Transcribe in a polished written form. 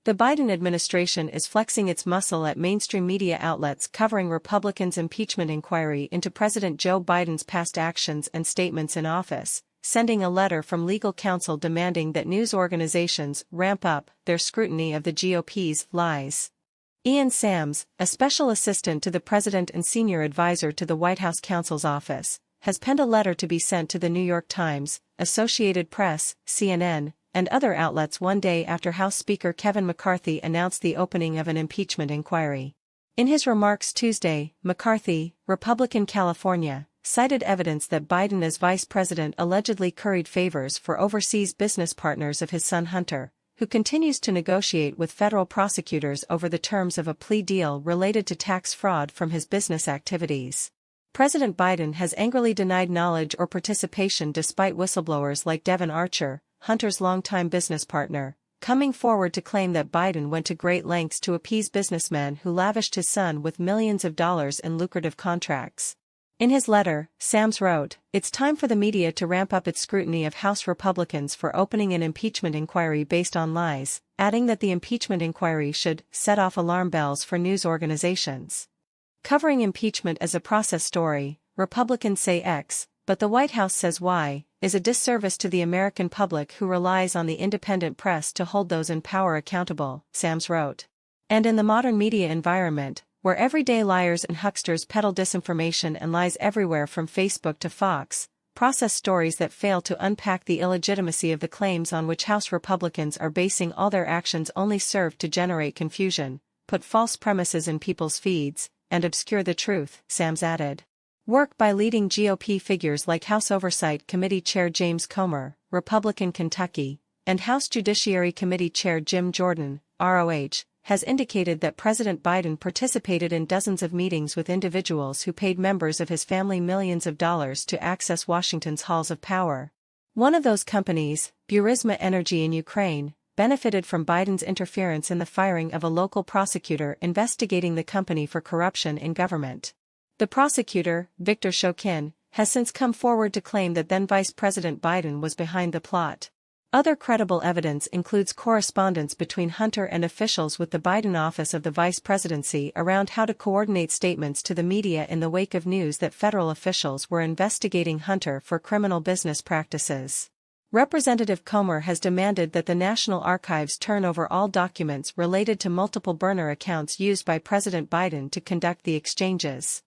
The Biden administration is flexing its muscle at mainstream media outlets covering Republicans' impeachment inquiry into President Joe Biden's past actions and statements in office, sending a letter from legal counsel demanding that news organizations ramp up their scrutiny of the GOP's lies. Ian Sams, a special assistant to the president and senior advisor to the White House counsel's office, has penned a letter to be sent to the New York Times, Associated Press, CNN, and other outlets one day after House Speaker Kevin McCarthy announced the opening of an impeachment inquiry. In his remarks Tuesday, McCarthy, Republican California, cited evidence that Biden as vice president allegedly curried favors for overseas business partners of his son Hunter, who continues to negotiate with federal prosecutors over the terms of a plea deal related to tax fraud from his business activities. President Biden has angrily denied knowledge or participation despite whistleblowers like Devon Archer, Hunter's longtime business partner, coming forward to claim that Biden went to great lengths to appease businessmen who lavished his son with millions of dollars in lucrative contracts. In his letter, Sams wrote, "It's time for the media to ramp up its scrutiny of House Republicans for opening an impeachment inquiry based on lies," adding that the impeachment inquiry should set off alarm bells for news organizations. Covering impeachment as a process story, Republicans say X, but the White House says Y, is a disservice to the American public who relies on the independent press to hold those in power accountable, Sams wrote. And in the modern media environment, where everyday liars and hucksters peddle disinformation and lies everywhere from Facebook to Fox, process stories that fail to unpack the illegitimacy of the claims on which House Republicans are basing all their actions only serve to generate confusion, put false premises in people's feeds, and obscure the truth, Sams added. Work by leading GOP figures like House Oversight Committee Chair James Comer, Republican Kentucky, and House Judiciary Committee Chair Jim Jordan, ROH, has indicated that President Biden participated in dozens of meetings with individuals who paid members of his family millions of dollars to access Washington's halls of power. One of those companies, Burisma Energy in Ukraine, benefited from Biden's interference in the firing of a local prosecutor investigating the company for corruption in government. The prosecutor, Victor Shokin, has since come forward to claim that then-Vice President Biden was behind the plot. Other credible evidence includes correspondence between Hunter and officials with the Biden office of the vice presidency around how to coordinate statements to the media in the wake of news that federal officials were investigating Hunter for criminal business practices. Representative Comer has demanded that the National Archives turn over all documents related to multiple burner accounts used by President Biden to conduct the exchanges.